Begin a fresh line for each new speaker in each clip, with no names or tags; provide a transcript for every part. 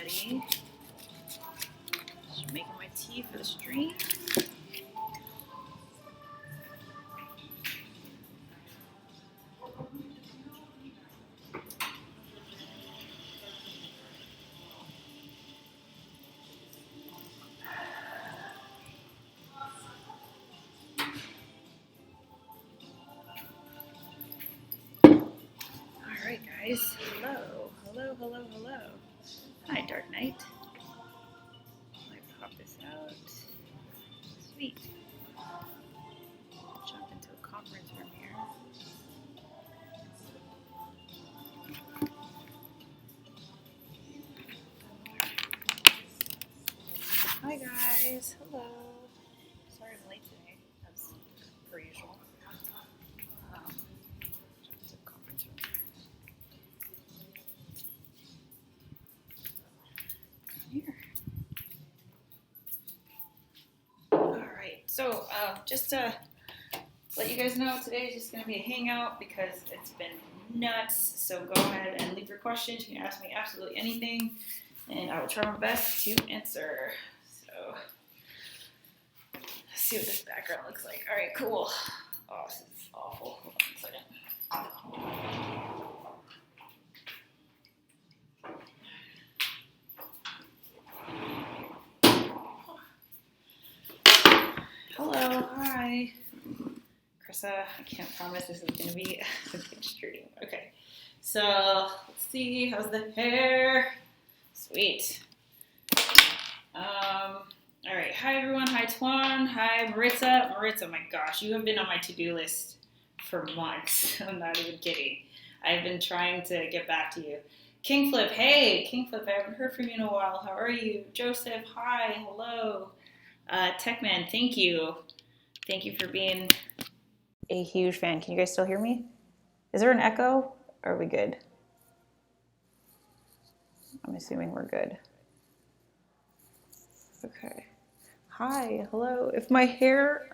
everybody. Just making my tea for the stream. Alright guys, hello. Hi Dark Knight. Let me pop this out. Sweet. Jump into a conference room here. Hi guys, hello. Sorry I'm late today, as per usual. Jump into a conference room. Here. Alright, so just to let you guys know, today is just going to be a hangout because it's been nuts. So go ahead and leave your questions. You can ask me absolutely anything, and I will try my best to answer. So let's see what this background looks like. All right, cool. Oh, this is awful. Hold on a second. Hello, hi. Krissa, I can't promise this is going to be a good stream. Okay, so let's see. How's the hair? Sweet. All right. Hi, everyone. Hi, Twan. Hi, Maritza. Maritza, my gosh, you have been on my to-do list for months. I'm not even kidding. I've been trying to get back to you. Kingflip, hey, Kingflip, I haven't heard from you in a while. How are you? Joseph, hi, hello. Techman, thank you. Thank you for being a huge fan. Can you guys still hear me? Is there an echo? Or are we good? I'm assuming we're good. Okay. Hi, hello. If my hair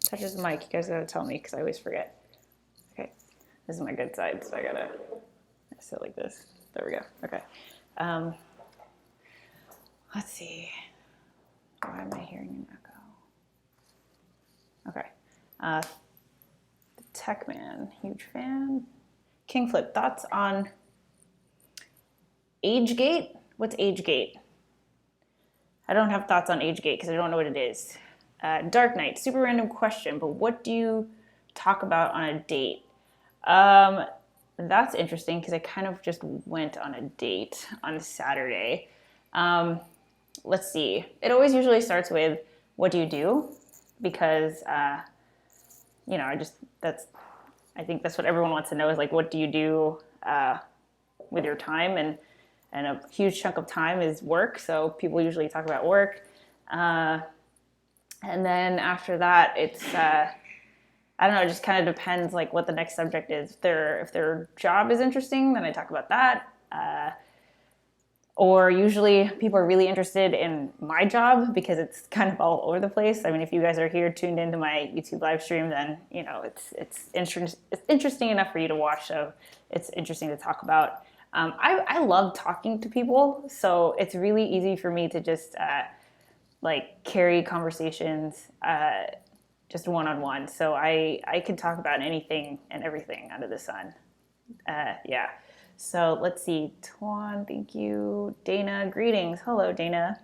touches the mic, you guys gotta tell me because I always forget. Okay, this is my good side, so I gotta sit like this. There we go. Okay. Let's see. Why am I hearing an echo? Okay. Techman, huge fan. Kingflip, thoughts on AgeGate? What's AgeGate? I don't have thoughts on AgeGate because I don't know what it is. Dark Knight, super random question, but what do you talk about on a date? That's interesting because I kind of just went on a date on Saturday. Let's see. It always usually starts with, what do you do? Because, you know, I think that's what everyone wants to know is like, what do you do with your time? And a huge chunk of time is work. So people usually talk about work. And then after that, it's, I don't know, it just kind of depends like what the next subject is. If their job is interesting, then I talk about that. Or usually people are really interested in my job because it's kind of all over the place. I mean, if you guys are here tuned into my YouTube live stream, then, you know, it's interesting enough for you to watch. So it's interesting to talk about. I love talking to people. So it's really easy for me to just like carry conversations just one-on-one. So I can talk about anything and everything under the sun. Yeah. So let's see. Twan, thank you. Dana, greetings. Hello, Dana.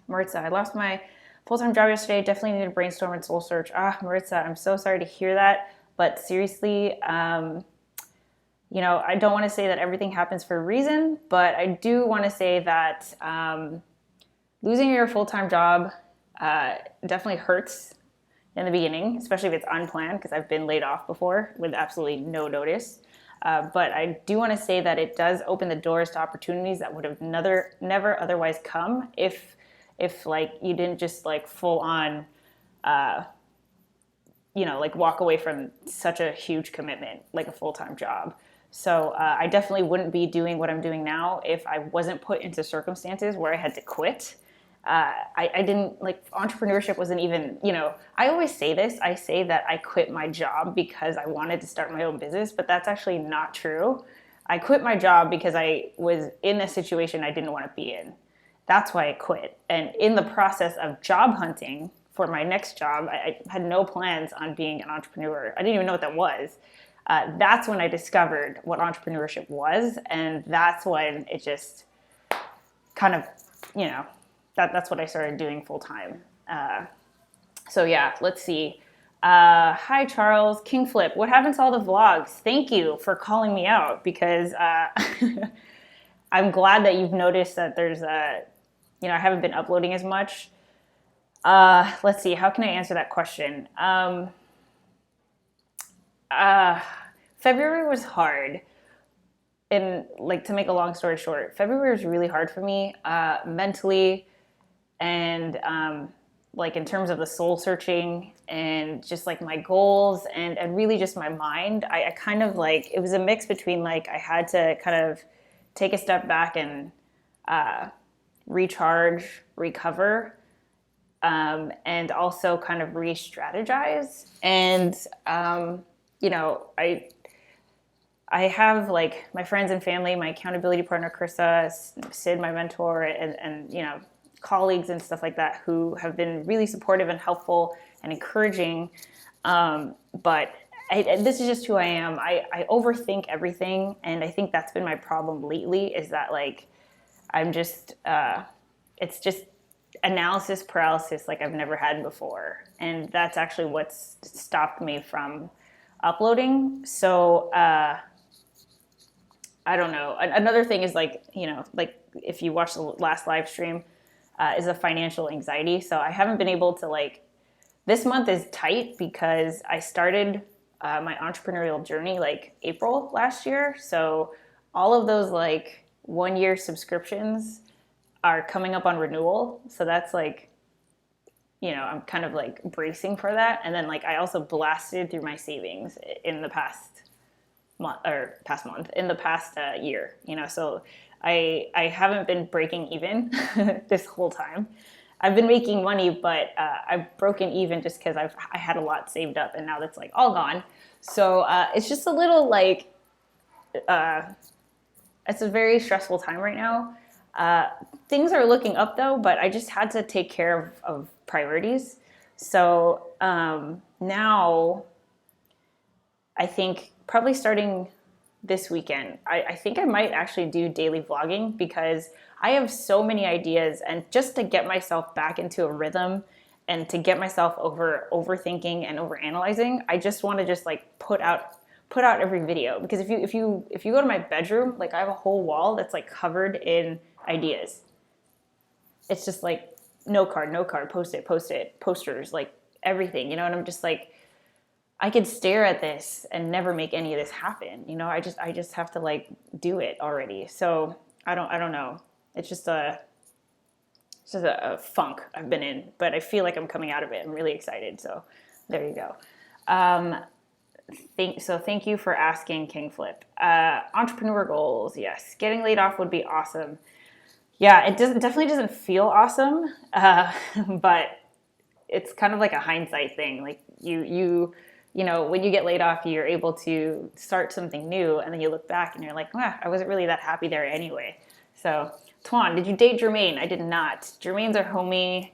Maritza, I lost my full-time job yesterday. Definitely need to brainstorm and soul search. Maritza, I'm so sorry to hear that. But seriously, you know, I don't want to say that everything happens for a reason, but I do want to say that losing your full-time job definitely hurts in the beginning, especially if it's unplanned, because I've been laid off before with absolutely no notice. But I do want to say that it does open the doors to opportunities that would have never otherwise come if like you didn't just like full on, you know, like walk away from such a huge commitment, like a full-time job. So I definitely wouldn't be doing what I'm doing now if I wasn't put into circumstances where I had to quit. I didn't, like, entrepreneurship wasn't even, you know, I always say this, I say that I quit my job because I wanted to start my own business, but that's actually not true. I quit my job because I was in a situation I didn't want to be in. That's why I quit. And in the process of job hunting for my next job, I had no plans on being an entrepreneur. I didn't even know what that was. That's when I discovered what entrepreneurship was. And that's when it just kind of, you know, that's what I started doing full time. So yeah, let's see. Hi, Charles. King Flip. What happened to all the vlogs? Thank you for calling me out, because I'm glad that you've noticed that there's I haven't been uploading as much. Let's see. How can I answer that question? February was hard. And like, to make a long story short, February was really hard for me mentally, and like in terms of the soul searching and just like my goals and really just my mind. I kind of like, it was a mix between like I had to kind of take a step back and recharge, recover, and also kind of re-strategize. And I have like my friends and family, my accountability partner, Krista, Sid, my mentor, and colleagues and stuff like that, who have been really supportive and helpful and encouraging. But this is just who I am. I overthink everything. And I think that's been my problem lately, is that like, I'm just, it's just analysis paralysis like I've never had before. And that's actually what's stopped me from uploading. So, I don't know. Another thing is like if you watch the last live stream, is a financial anxiety. So I haven't been able to this month is tight because I started my entrepreneurial journey like April last year. So all of those 1-year subscriptions are coming up on renewal. So that's I'm kind of bracing for that. And then I also blasted through my savings in the past year, so I haven't been breaking even this whole time. I've been making money, but I've broken even just because I had a lot saved up, and now that's all gone. So it's just a little it's a very stressful time right now. Things are looking up though, but I just had to take care of priorities. So now I think probably starting this weekend, I think I might actually do daily vlogging, because I have so many ideas, and just to get myself back into a rhythm and to get myself over overthinking and overanalyzing, I just want to just put out every video. Because if you go to my bedroom, I have a whole wall that's covered in ideas. It's just no card, post it, posters, everything, and I'm just I could stare at this and never make any of this happen. I just have to do it already. So I don't know. It's just a funk I've been in, but I feel like I'm coming out of it. I'm really excited. So there you go. Thank you for asking, King Flip. Entrepreneur goals. Yes. Getting laid off would be awesome. Yeah, it definitely doesn't feel awesome. But it's kind of like a hindsight thing. When you get laid off, you're able to start something new, and then you look back and you're like, I wasn't really that happy there anyway. So, Tuan, did you date Jermaine? I did not. Jermaine's our homie.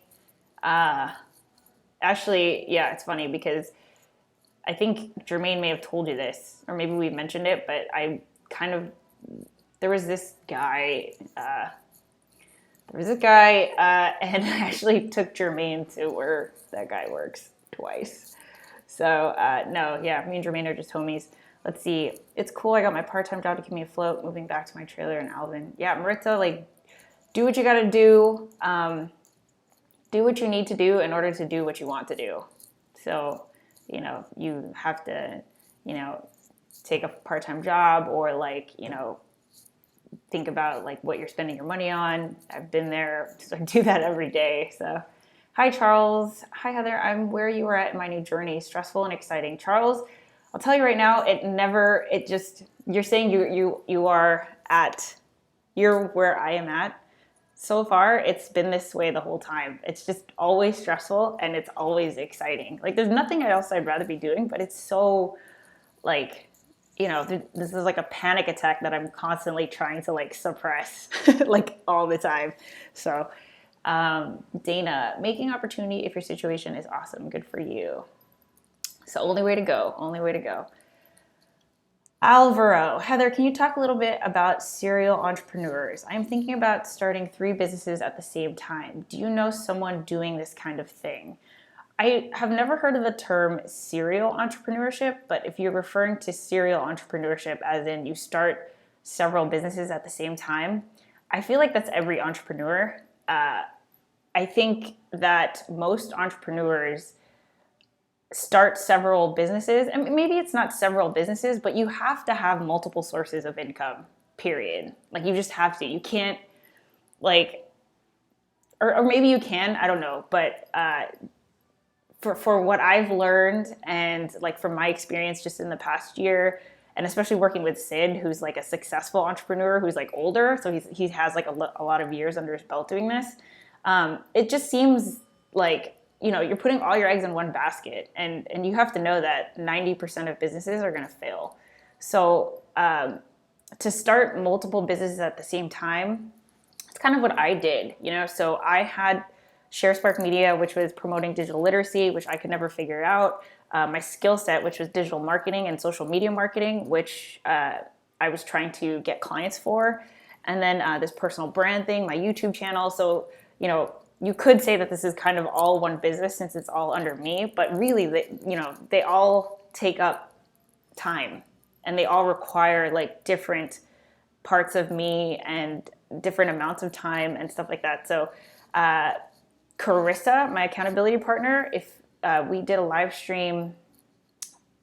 Actually, yeah, it's funny because I think Jermaine may have told you this, or maybe we mentioned it, but there was this guy, and I actually took Jermaine to where that guy works twice. So, no, yeah, me and Jermaine are just homies. Let's see. It's cool. I got my part-time job to keep me afloat, moving back to my trailer in Alvin. Yeah, Maritza, do what you got to do. Do what you need to do in order to do what you want to do. So, you have to, take a part-time job, or think about what you're spending your money on. I've been there, so I do that every day. So, hi, Charles. Hi, Heather. I'm where you are at in my new journey. Stressful and exciting. Charles, I'll tell you right now, you're saying you're where I am at. So far, it's been this way the whole time. It's just always stressful, and it's always exciting. There's nothing else I'd rather be doing, but it's so this is like a panic attack that I'm constantly trying to like suppress like all the time. So Dana, making opportunity if your situation is awesome. Good for you. So only way to go. Only way to go. Alvaro, Heather, can you talk a little bit about serial entrepreneurs? I'm thinking about starting 3 businesses at the same time. Do you know someone doing this kind of thing? I have never heard of the term serial entrepreneurship, but if you're referring to serial entrepreneurship as in you start several businesses at the same time, I feel like that's every entrepreneur. I think that most entrepreneurs start several businesses, and maybe it's not several businesses, but you have to have multiple sources of income, period. Like you just have to. You can't like, or maybe you can, I don't know, but for what I've learned and like from my experience just in the past year, and especially working with Sid, who's like a successful entrepreneur who's like older, so he has like a lot of years under his belt doing this. It just seems like, you're putting all your eggs in one basket, and you have to know that 90% of businesses are going to fail. So to start multiple businesses at the same time, it's kind of what I did, So I had Sharespark Media, which was promoting digital literacy, which I could never figure out. My skill set, which was digital marketing and social media marketing, which I was trying to get clients for. And then this personal brand thing, my YouTube channel. So, you could say that this is kind of all one business since it's all under me, but really, they all take up time and they all require like different parts of me and different amounts of time and stuff like that. So Carissa, my accountability partner, if we did a live stream,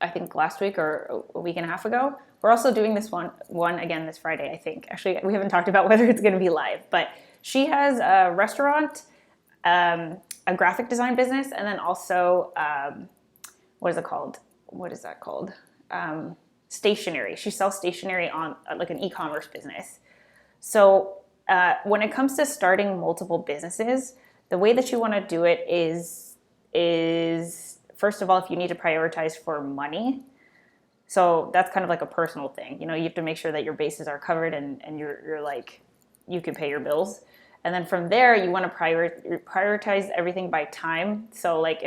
I think last week or a week and a half ago. We're also doing this one again this Friday, I think. Actually, we haven't talked about whether it's going to be live, but she has a restaurant, a graphic design business, and then also, what is it called? What is that called? Stationery. She sells stationery on like an e-commerce business. So when it comes to starting multiple businesses, the way that you want to do it is first of all, if you need to prioritize for money. So that's kind of like a personal thing. You have to make sure that your bases are covered and you're like, you can pay your bills. And then from there, you want to prioritize everything by time. So like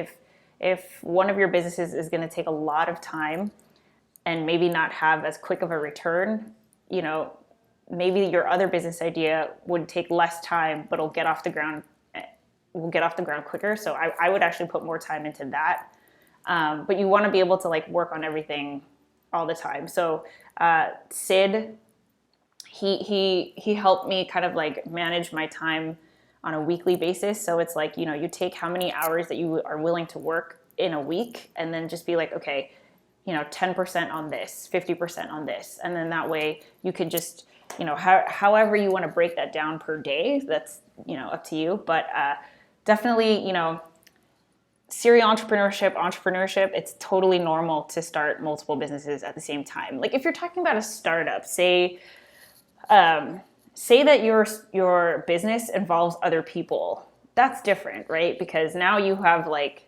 if one of your businesses is going to take a lot of time and maybe not have as quick of a return, maybe your other business idea would take less time, but will get off the ground quicker. So I would actually put more time into that. But you want to be able to like work on everything all the time. So Sid, he helped me kind of like manage my time on a weekly basis. So it's like, you take how many hours that you are willing to work in a week and then just be like, okay, 10% on this, 50% on this. And then that way you could just, however you want to break that down per day, that's, up to you. But definitely, serial entrepreneurship, it's totally normal to start multiple businesses at the same time. Like if you're talking about a startup, say that your business involves other people, that's different, right? Because now you have like,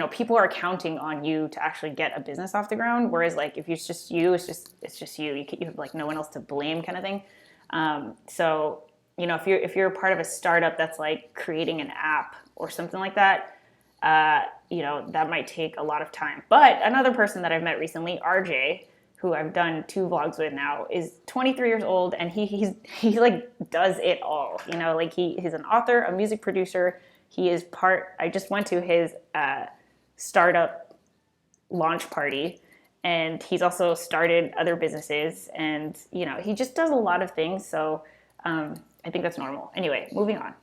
people are counting on you to actually get a business off the ground. Whereas like if it's just you, it's just you. You have like no one else to blame, kind of thing. So if you're a part of a startup that's like creating an app or something like that, that might take a lot of time. But another person that I've met recently, RJ, who I've done 2 vlogs with now, is 23 years old, and he like does it all. Like he's an author, a music producer. I just went to his startup launch party, and he's also started other businesses, and he just does a lot of things. So I think that's normal. Anyway, moving on.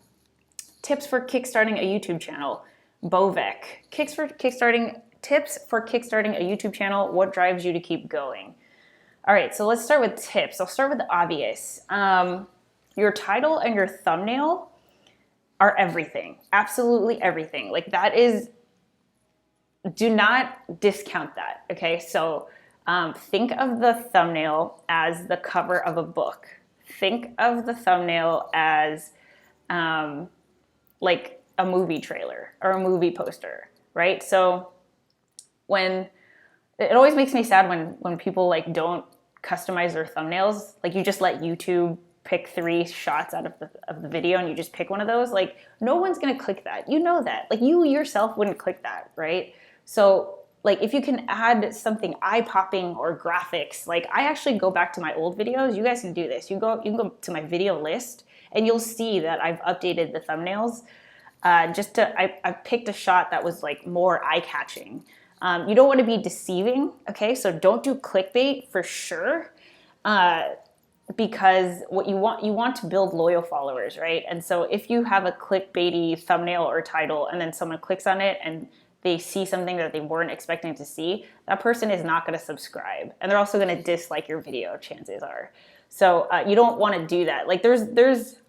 Tips for kickstarting a YouTube channel. Bovek. Tips for kickstarting a YouTube channel. What drives you to keep going? All right, so let's start with tips. I'll start with the obvious. Your title and your thumbnail are everything. Absolutely everything. Like that is, do not discount that, okay? So think of the thumbnail as the cover of a book. Think of the thumbnail as like a movie trailer or a movie poster, right? So when it always makes me sad when people like don't customize their thumbnails. Like you just let YouTube pick 3 shots out of the video and you just pick one of those. Like no one's gonna click that. You know that. Like you yourself wouldn't click that, right? So like if you can add something eye-popping or graphics, like I actually go back to my old videos. You guys can do this. You can go to my video list and you'll see that I've updated the thumbnails. I picked a shot that was like more eye-catching. You don't want to be deceiving, okay? So don't do clickbait for sure, because what you want to build loyal followers, right? And so if you have a clickbaity thumbnail or title and then someone clicks on it and they see something that they weren't expecting to see, that person is not going to subscribe, and they're also going to dislike your video, chances are. So you don't want to do that. Like there's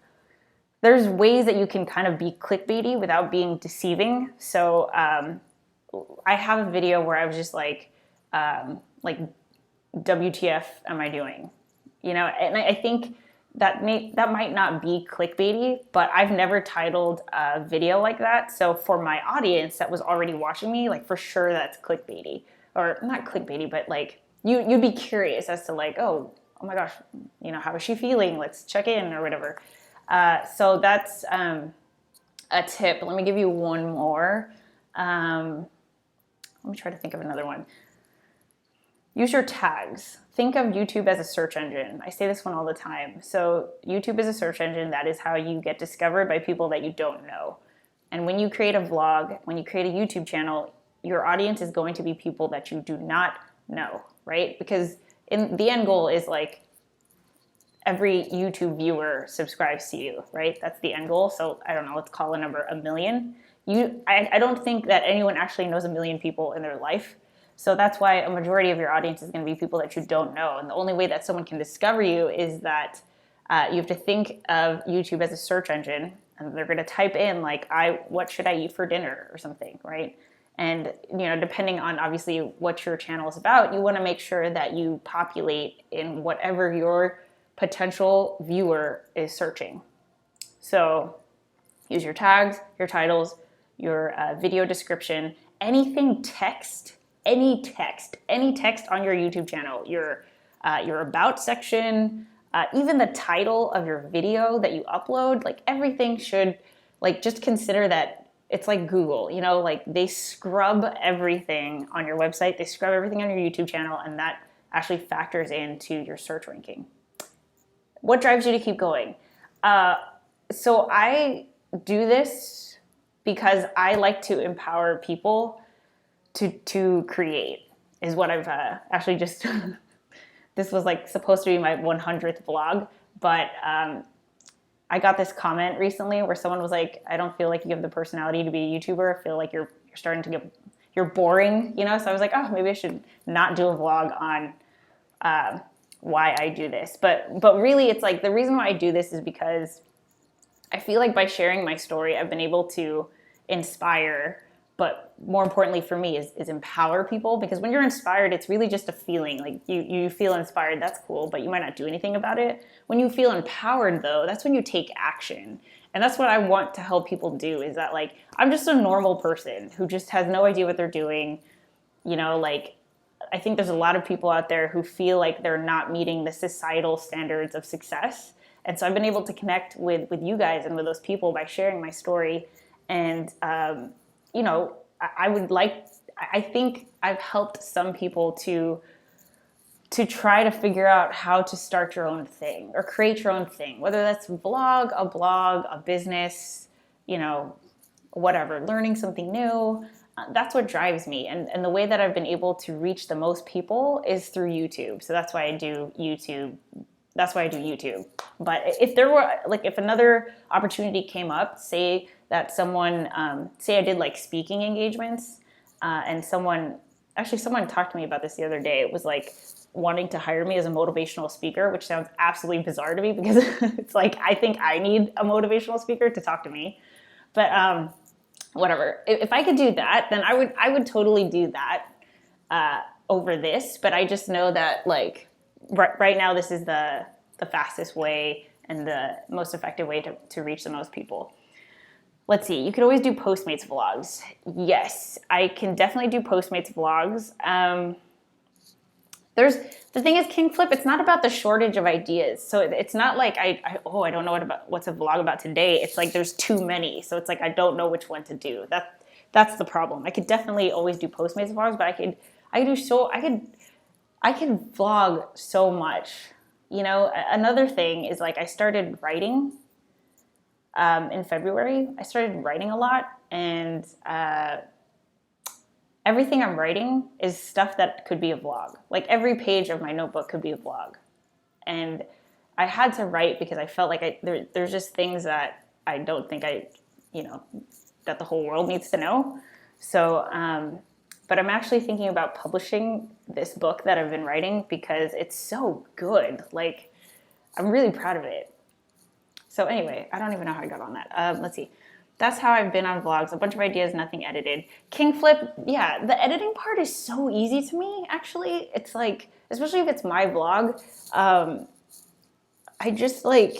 ways that you can kind of be clickbaity without being deceiving. So I have a video where I was just like WTF am I doing? You know, and I think that might not be clickbaity, but I've never titled a video like that. So for my audience that was already watching me, like for sure that's clickbaity. Or not clickbaity, but like you'd be curious as to like, oh my gosh, you know, how is she feeling? Let's check in or whatever. So that's a tip. Let me give you one more. Let me try to think of another one. Use your tags. Think of YouTube as a search engine. I say this one all the time. So YouTube is a search engine. That is how you get discovered by people that you don't know. And when you create a vlog, when you create a YouTube channel, your audience is going to be people that you do not know, right? Because in the end goal is like every YouTube viewer subscribes to you, right? That's the end goal. So I don't know, let's call a number 1 million. I don't think that anyone actually knows 1 million people in their life. So that's why a majority of your audience is going to be people that you don't know. And the only way that someone can discover you is that you have to think of YouTube as a search engine, and they're going to type in like, what should I eat for dinner or something, right? And you know, depending on obviously what your channel is about, you want to make sure that you populate in whatever your potential viewer is searching. So use your tags, your titles, your video description, anything text, any text on your YouTube channel, your about section, even the title of your video that you upload, like everything should, like just consider that it's like Google, you know, like they scrub everything on your website, they scrub everything on your YouTube channel, and that actually factors into your search ranking. What drives you to keep going? So I do this because I like to empower people to create, is what I've actually just, this was like supposed to be my 100th vlog, but I got this comment recently where someone was like, I don't feel like you have the personality to be a YouTuber. I feel like you're starting to get, you're boring, you know? So I was like, oh, maybe I should not do a vlog on why I do this. But really it's like, the reason why I do this is because I feel like by sharing my story, I've been able to inspire, but more importantly for me is empower people. Because when you're inspired, it's really just a feeling. Like you feel inspired, that's cool, but you might not do anything about it. When you feel empowered though, that's when you take action. And that's what I want to help people do, is that like, I'm just a normal person who just has no idea what they're doing. You know, like, I think there's a lot of people out there who feel like they're not meeting the societal standards of success. And so I've been able to connect with you guys and with those people by sharing my story. And, you know, I think I've helped some people to try to figure out how to start your own thing or create your own thing, whether that's a blog, a business, you know, whatever, learning something new. That's what drives me. And the way that I've been able to reach the most people is through YouTube. So that's why I do YouTube. But if there were, like, if another opportunity came up, say that someone, say I did like speaking engagements, and someone talked to me about this the other day. It was like wanting to hire me as a motivational speaker, which sounds absolutely bizarre to me because it's like, I think I need a motivational speaker to talk to me. But whatever. If I could do that, then I would totally do that over this. But I just know that like right now, this is the fastest way and the most effective way to reach the most people. Let's see. You could always do Postmates vlogs. Yes, I can definitely do Postmates vlogs. The thing is, King Flip, it's not about the shortage of ideas. So it's not like I don't know what's a vlog about today. It's like there's too many. So it's like I don't know which one to do. That's the problem. I could definitely always do Postmates vlogs, but I could vlog so much. You know, another thing is like I started writing in February. I started writing a lot, and everything I'm writing is stuff that could be a vlog. Like every page of my notebook could be a vlog. And I had to write because I felt like there's just things that I don't think that the whole world needs to know. So, but I'm actually thinking about publishing this book that I've been writing because it's so good. Like, I'm really proud of it. So anyway, I don't even know how I got on that. Let's see. That's how I've been on vlogs. A bunch of ideas, nothing edited. King Flip, yeah, the editing part is so easy to me, actually. It's like, especially if it's my vlog, I just like,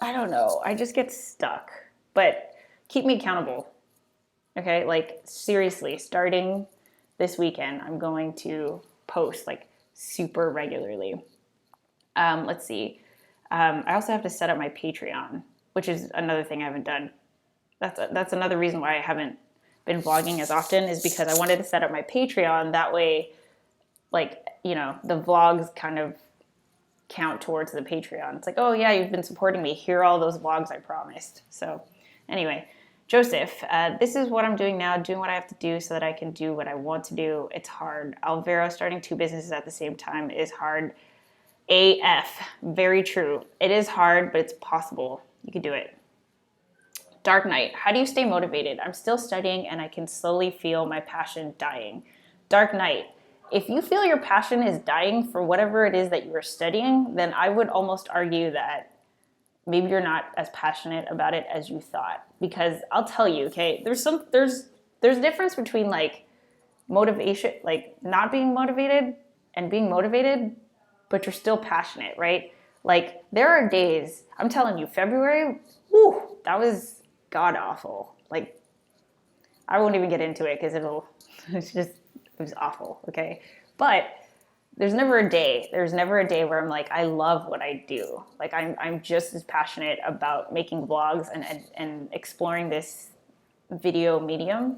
I don't know. I just get stuck. But keep me accountable. Okay, like seriously, starting this weekend, I'm going to post like super regularly. Let's see. I also have to set up my Patreon, which is another thing I haven't done. That's another reason why I haven't been vlogging as often, is because I wanted to set up my Patreon. That way, like, you know, the vlogs kind of count towards the Patreon. It's like, oh yeah, you've been supporting me. Here are all those vlogs I promised. So anyway, Joseph, this is what I'm doing now, doing what I have to do so that I can do what I want to do. It's hard. Alvaro, starting 2 businesses at the same time is hard. AF, very true. It is hard, but it's possible. You can do it. Dark Knight, how do you stay motivated? I'm still studying and I can slowly feel my passion dying. Dark Knight, if you feel your passion is dying for whatever it is that you are studying, then I would almost argue that maybe you're not as passionate about it as you thought. Because I'll tell you, okay, there's a difference between like motivation, like not being motivated and being motivated, but you're still passionate, right? Like there are days, I'm telling you, February, whew, that was god awful. Like I won't even get into it because it was awful, okay? But there's never a day where I'm like, I love what I do. Like I'm just as passionate about making vlogs and exploring this video medium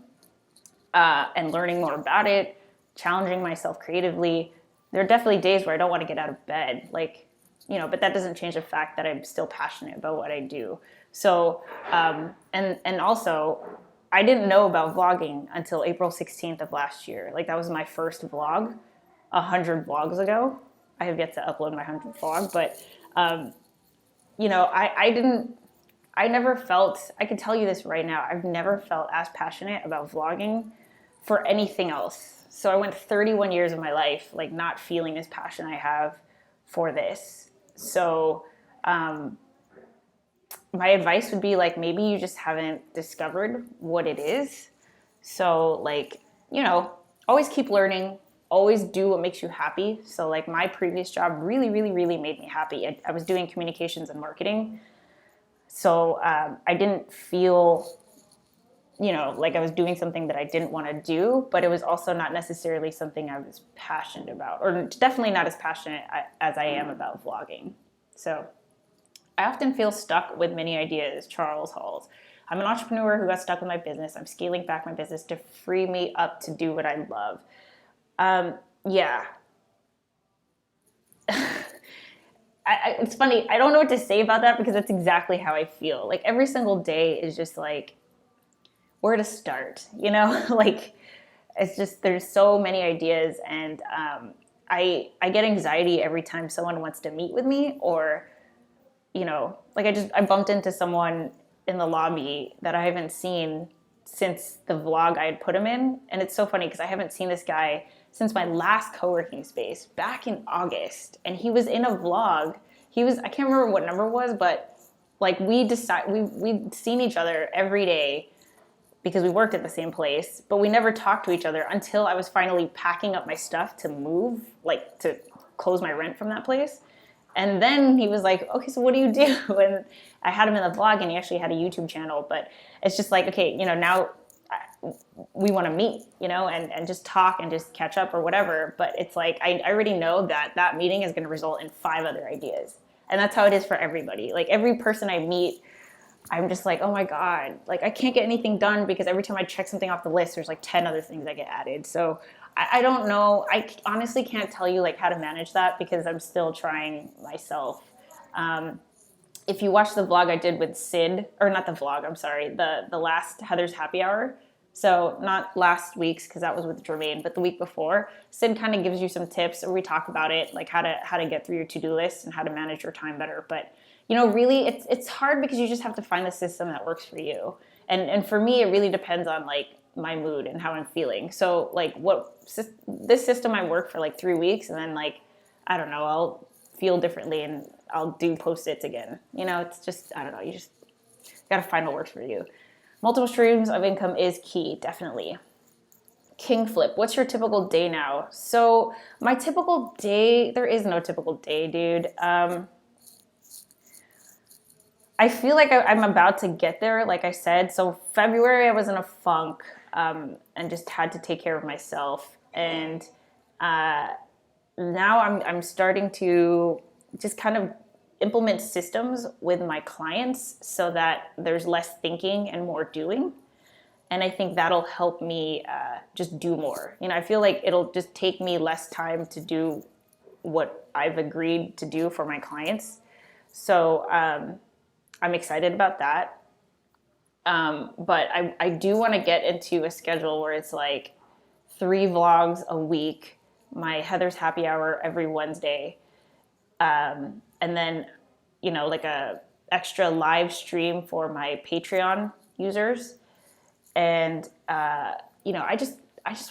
and learning more about it, challenging myself creatively. There are definitely days where I don't want to get out of bed, like, you know, but that doesn't change the fact that I'm still passionate about what I do. So, and also, I didn't know about vlogging until April 16th of last year. Like that was my first vlog, 100 vlogs ago. I have yet to upload my 100th vlog, but, you know, I never felt, I can tell you this right now, I've never felt as passionate about vlogging for anything else. So I went 31 years of my life, like not feeling this passion I have for this. So, my advice would be like, maybe you just haven't discovered what it is. So like, you know, always keep learning, always do what makes you happy. So like my previous job really, really, really made me happy. I was doing communications and marketing. So I didn't feel, you know, like I was doing something that I didn't want to do, but it was also not necessarily something I was passionate about, or definitely not as passionate as I am about vlogging. So I often feel stuck with many ideas, Charles Halls. I'm an entrepreneur who got stuck with my business. I'm scaling back my business to free me up to do what I love. Yeah. It's funny. I don't know what to say about that because that's exactly how I feel. Like every single day is just like, where to start, you know? Like, it's just, there's so many ideas, and I get anxiety every time someone wants to meet with me, or, you know, like I bumped into someone in the lobby that I haven't seen since the vlog I had put him in. And it's so funny because I haven't seen this guy since my last co-working space back in August. And he was in a vlog. I can't remember what number it was, but like we'd seen each other every day because we worked at the same place, but we never talked to each other until I was finally packing up my stuff to move, like to close my rent from that place. And then he was like, okay, so what do you do? And I had him in the vlog, and he actually had a YouTube channel, but it's just like, okay, you know, now we want to meet, you know, and just talk and just catch up or whatever. But it's like, I already know that that meeting is going to result in 5 other ideas. And that's how it is for everybody. Like every person I meet, I'm just like, oh my God, like I can't get anything done because every time I check something off the list, there's like 10 other things that get added. So I don't know. I honestly can't tell you like how to manage that because I'm still trying myself. If you watch the vlog I did with Sid, or not the vlog, I'm sorry, the last Heather's Happy Hour. So not last week's because that was with Jermaine, but the week before, Sid kind of gives you some tips, or we talk about it, like how to get through your to-do list and how to manage your time better. But you know, really, it's hard because you just have to find the system that works for you. And for me, it really depends on like my mood and how I'm feeling. So like this system I work for like 3 weeks, and then like I don't know, I'll feel differently and I'll do post-its again. You know, it's just, I don't know, you just gotta find what works for you. Multiple streams of income is key, definitely. King Flip, what's your typical day now? So my typical day, there is no typical day, dude. I feel like I'm about to get there, like I said. So February, I was in a funk and just had to take care of myself. And now I'm starting to just kind of implement systems with my clients so that there's less thinking and more doing. And I think that'll help me just do more. You know, I feel like it'll just take me less time to do what I've agreed to do for my clients. So I'm excited about that. But I do want to get into a schedule where it's like 3 vlogs a week, my Heather's Happy Hour every Wednesday, and then, you know, like a extra live stream for my Patreon users. And, you know, I just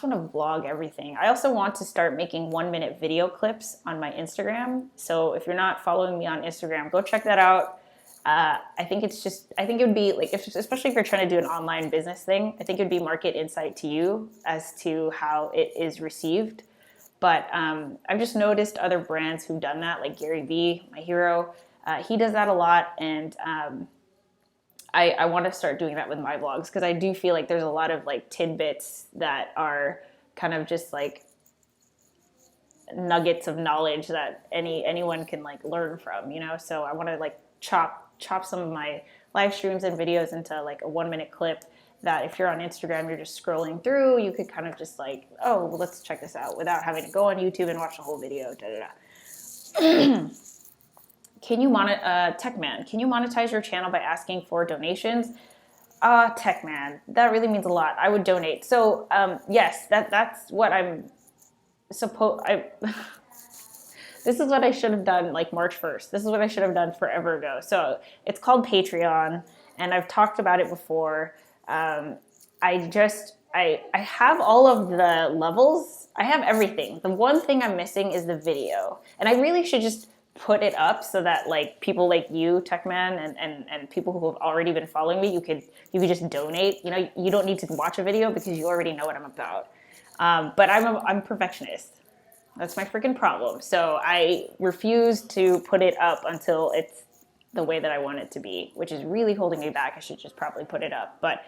want to vlog everything. I also want to start making 1-minute video clips on my Instagram. So if you're not following me on Instagram, go check that out. I think it would be like, especially if you're trying to do an online business thing, I think it would be market insight to you as to how it is received. But I've just noticed other brands who've done that, like Gary Vee, my hero. He does that a lot, and I want to start doing that with my vlogs because I do feel like there's a lot of like tidbits that are kind of just like nuggets of knowledge that anyone can like learn from, you know. So I want to like chop some of my live streams and videos into like a 1-minute clip that if you're on Instagram, you're just scrolling through, you could kind of just like, oh, well, let's check this out without having to go on YouTube and watch the whole video. Can you Techman, can you monetize your channel by asking for donations? Techman, that really means a lot. I would donate. So yes, that's what I'm supposed. This is what I should have done like March 1st. This is what I should have done forever ago. So it's called Patreon, and I've talked about it before. I have all of the levels. I have everything. The one thing I'm missing is the video. And I really should just put it up so that like people like you, Techman, and people who have already been following me, you could just donate. You know, you don't need to watch a video because you already know what I'm about. But I'm a perfectionist. That's my freaking problem. So I refuse to put it up until it's the way that I want it to be, which is really holding me back. I should just probably put it up. But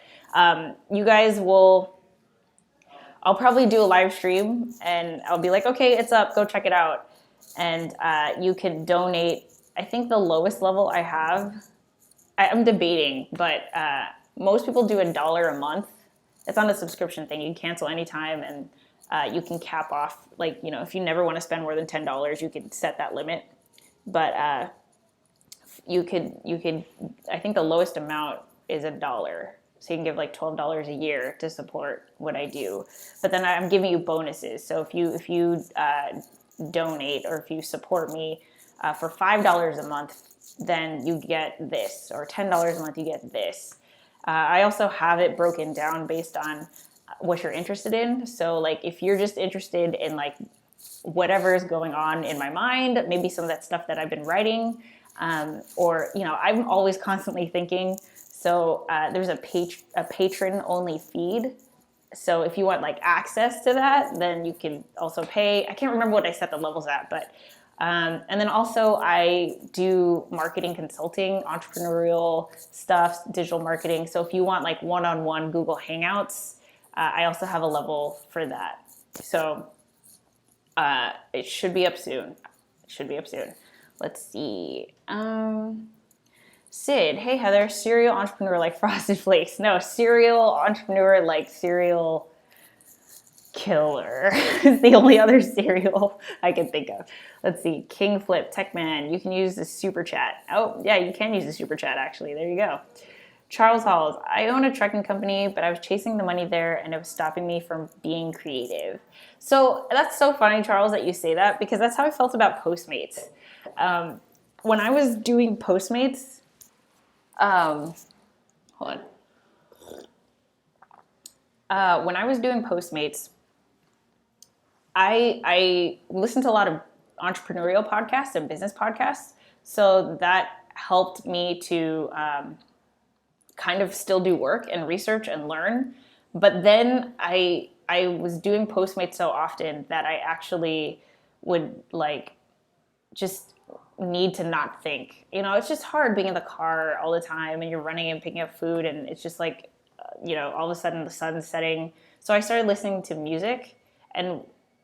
you guys I'll probably do a live stream and I'll be like, okay, it's up, go check it out. And you can donate. I think the lowest level I have, I'm debating, but most people do $1 a month. It's on a subscription thing. You can cancel anytime, and you can cap off, like, you know, if you never want to spend more than $10, you can set that limit. But you could, I think the lowest amount is $1. So you can give like $12 a year to support what I do. But then I'm giving you bonuses. So if you donate, or if you support me for $5 a month, then you get this, or $10 a month, you get this. I also have it broken down based on what you're interested in. So like if you're just interested in like whatever is going on in my mind, maybe some of that stuff that I've been writing, or, you know, I'm always constantly thinking. So there's a patron only feed. So if you want like access to that, then you can also pay. I can't remember what I set the levels at, but and then also I do marketing consulting, entrepreneurial stuff, digital marketing. So if you want like one-on-one Google Hangouts, I also have a level for that. So it should be up soon. Let's see. Sid, hey Heather, serial entrepreneur like Frosted Flakes. No, serial entrepreneur like serial killer is the only other cereal I can think of. Let's see. King Flip, Tech Man, you can use the super chat. Oh, yeah, you can use the super chat actually. There you go. Charles Halls, I own a trucking company, but I was chasing the money there and it was stopping me from being creative. So that's so funny, Charles, that you say that, because that's how I felt about Postmates. When I was doing Postmates, hold on. When I was doing Postmates, I listened to a lot of entrepreneurial podcasts and business podcasts. So that helped me to kind of still do work and research and learn. But then I was doing Postmates so often that I actually would like just need to not think. You know, it's just hard being in the car all the time and you're running and picking up food and it's just like, all of a sudden the sun's setting. So I started listening to music, and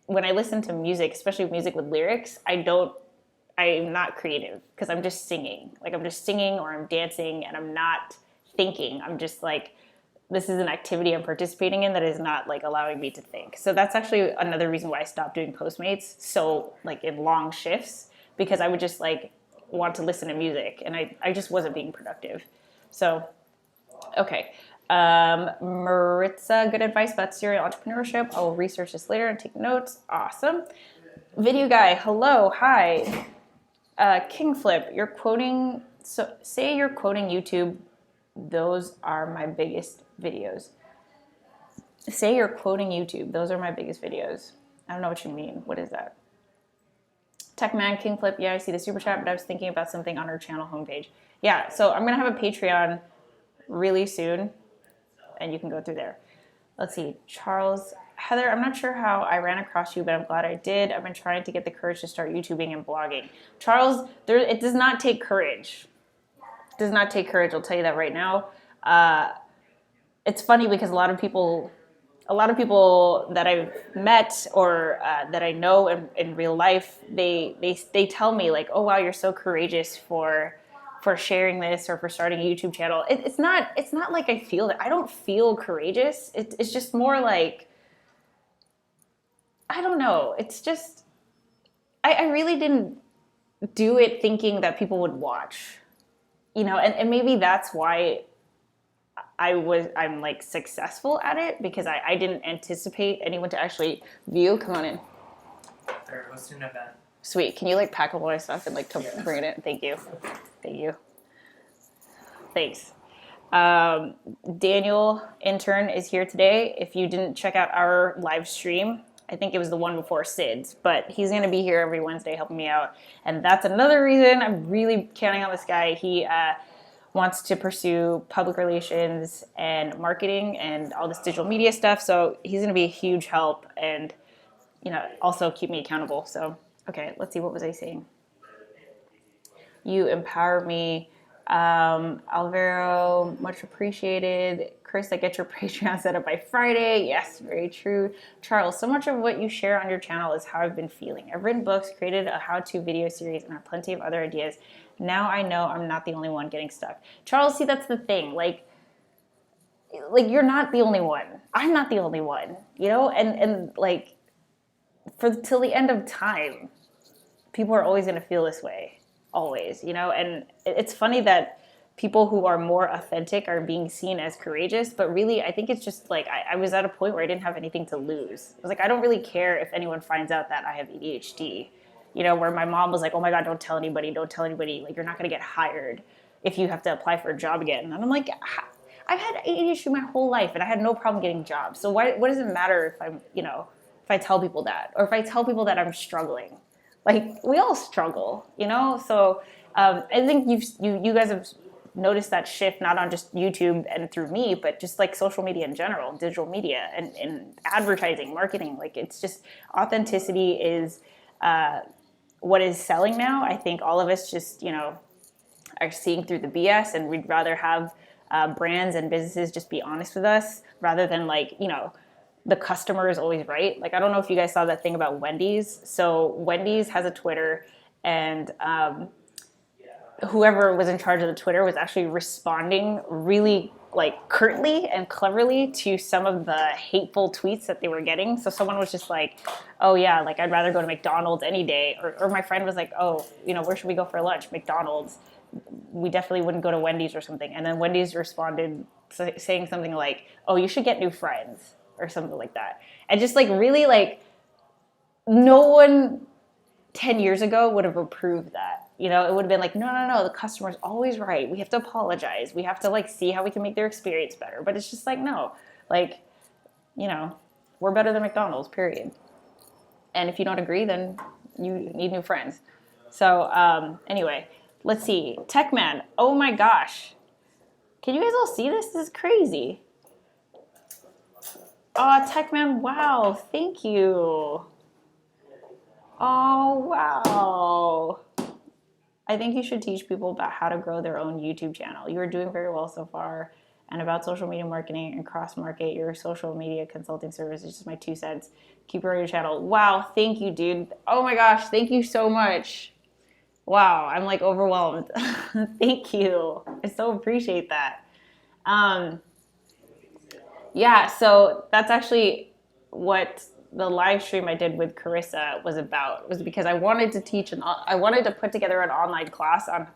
when I listen to music, especially music with lyrics, I'm not creative because I'm just singing. Like I'm just singing or I'm dancing and I'm not thinking. I'm just like, this is an activity I'm participating in that is not like allowing me to think. So that's actually another reason why I stopped doing Postmates so like in long shifts, because I would just like want to listen to music and I just wasn't being productive. So, okay. Maritza, good advice about serial entrepreneurship. I will research this later and take notes. Awesome. Video guy, hello, hi. King Flip, you're quoting, so say you're quoting YouTube, those are my biggest videos. Say you're quoting YouTube, those are my biggest videos. I don't know what you mean. What is that? Techman, King Flip, yeah, I see the super chat, but I was thinking about something on our channel homepage. Yeah, so I'm going to have a Patreon really soon, and you can go through there. Let's see, Charles. Heather, I'm not sure how I ran across you, but I'm glad I did. I've been trying to get the courage to start YouTubing and blogging. Charles, it does not take courage. It does not take courage, I'll tell you that right now. It's funny because a lot of people that I've met or that I know in real life, they tell me like, oh wow, you're so courageous for sharing this or for starting a YouTube channel. It's not like I feel that. I don't feel courageous. It's just more like, I don't know. It's just, I really didn't do it thinking that people would watch, and maybe that's why I'm like successful at it, because I didn't anticipate anyone to actually view. Come on in.
They're hosting an event.
Sweet. Can you like pack up all my stuff and like come bring it in? Thank you. Thanks. Daniel, intern, is here today. If you didn't check out our live stream, I think it was the one before Sid's, but he's going to be here every Wednesday helping me out. And that's another reason I'm really counting on this guy. He wants to pursue public relations and marketing and all this digital media stuff. So he's going to be a huge help and, also keep me accountable. So, okay, let's see. What was I saying? You empower me. Alvaro, much appreciated. Chris, I get your Patreon set up by Friday. Yes, very true. Charles, so much of what you share on your channel is how I've been feeling. I've written books, created a how-to video series, and have plenty of other ideas. Now I know I'm not the only one getting stuck. Charles, see, that's the thing. Like you're not the only one. I'm not the only one, and like till the end of time, people are always going to feel this way. Always, and it's funny that people who are more authentic are being seen as courageous, but really I think it's just like I was at a point where I didn't have anything to lose. I was like, I don't really care if anyone finds out that I have ADHD, where my mom was like, oh my God, don't tell anybody, like you're not going to get hired if you have to apply for a job again. And I'm like, I've had ADHD my whole life and I had no problem getting jobs. So what does it matter if I'm, if I tell people that, or if I tell people that I'm struggling? Like we all struggle, So I think you guys have noticed that shift not on just YouTube and through me, but just like social media in general, digital media and advertising, marketing. Like it's just authenticity is what is selling now. I think all of us just are seeing through the BS, and we'd rather have brands and businesses just be honest with us rather than like the customer is always right. Like, I don't know if you guys saw that thing about Wendy's. So Wendy's has a Twitter, and whoever was in charge of the Twitter was actually responding really like curtly and cleverly to some of the hateful tweets that they were getting. So someone was just like, oh yeah, like I'd rather go to McDonald's any day. Or my friend was like, oh, you know, where should we go for lunch? McDonald's. We definitely wouldn't go to Wendy's or something. And then Wendy's responded saying something like, oh, you should get new friends or something like that. And just like really like no one 10 years ago would have approved that. You know, it would have been like, no, the customer's always right. We have to apologize. We have to like see how we can make their experience better. But it's just like, no, like, you know, we're better than McDonald's, period. And if you don't agree, then you need new friends. So anyway, let's see. Techman, oh my gosh. Can you guys all see this? This is crazy. Oh, Techman, wow, thank you. Oh, wow. I think you should teach people about how to grow their own YouTube channel. You are doing very well so far. And about social media marketing and cross-market your social media consulting service is just my 2 cents. Keep growing your channel. Wow, thank you, dude. Oh my gosh, thank you so much. Wow, I'm like overwhelmed. Thank you. I so appreciate that. Yeah, so that's actually what the live stream I did with Carissa was about, was because I wanted to teach I wanted to put together an online class on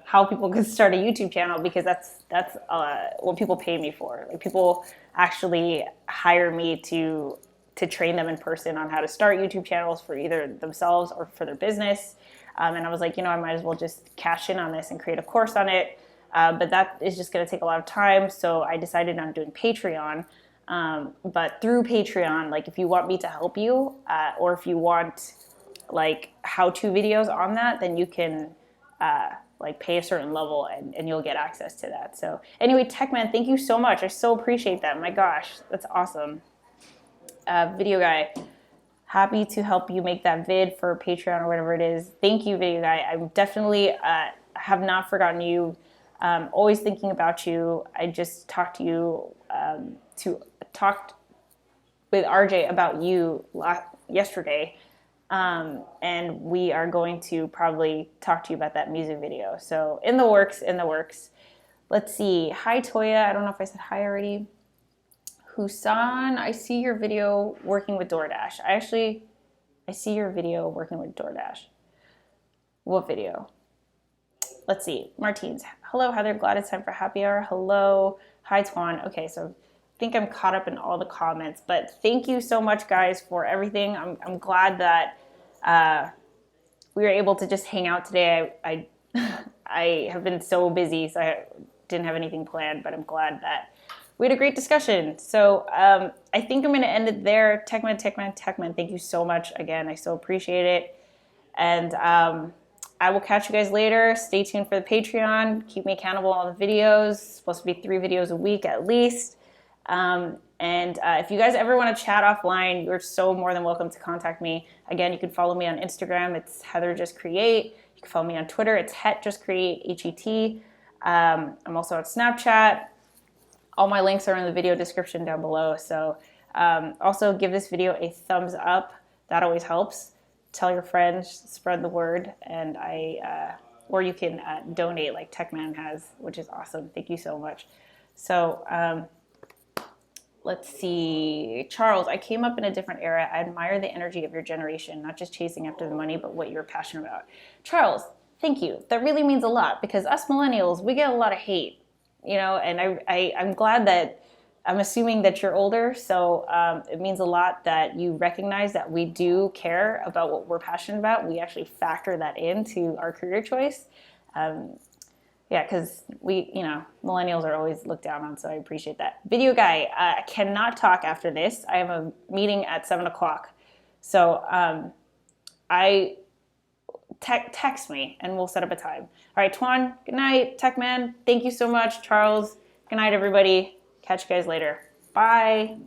how people could start a YouTube channel, because that's what people pay me for. Like, people actually hire me to train them in person on how to start YouTube channels for either themselves or for their business. And I was like, you know, I might as well just cash in on this and create a course on it. But that is just going to take a lot of time. So I decided on doing Patreon. But through Patreon, like if you want me to help you, or if you want like how-to videos on that, then you can like pay a certain level and you'll get access to that. So anyway, Techman, thank you so much. I so appreciate that. My gosh, that's awesome. Video Guy, happy to help you make that vid for Patreon or whatever it is. Thank you, Video Guy. I definitely have not forgotten you. Always thinking about you. I just talked to you talked with RJ about you yesterday, and we are going to probably talk to you about that music video. So in the works. Let's see. Hi, Toya. I don't know if I said hi already. Husan, I see your video working with DoorDash. I see your video working with DoorDash. What video? Let's see. Martins. Hello, Heather. Glad it's time for happy hour. Hello. Hi, Twan. Okay, so I think I'm caught up in all the comments, but thank you so much, guys, for everything. I'm glad that we were able to just hang out today. I have been so busy, so I didn't have anything planned, but I'm glad that we had a great discussion. So I think I'm going to end it there. Techman, thank you so much again. I so appreciate it. And I will catch you guys later. Stay tuned for the Patreon. Keep me accountable on the videos. It's supposed to be 3 videos a week at least. And if you guys ever want to chat offline, you're so more than welcome to contact me. Again, you can follow me on Instagram. It's HeatherJustCreate. You can follow me on Twitter. It's HeatJustCreate, H-E-T. I'm also on Snapchat. All my links are in the video description down below. So also give this video a thumbs up. That always helps. Tell your friends, spread the word, and or you can donate like Techman has, which is awesome. Thank you so much. So let's see. Charles, I came up in a different era. I admire the energy of your generation, not just chasing after the money, but what you're passionate about. Charles, thank you. That really means a lot, because us millennials, we get a lot of hate. You know, and I'm glad that, I'm assuming that you're older, so it means a lot that you recognize that we do care about what we're passionate about. We actually factor that into our career choice. Yeah, because millennials are always looked down on, so I appreciate that. Video Guy, I cannot talk after this. I have a meeting at 7 o'clock. So text me and we'll set up a time. All right, Twan, good night. Techman, thank you so much. Charles, good night, everybody. Catch you guys later. Bye.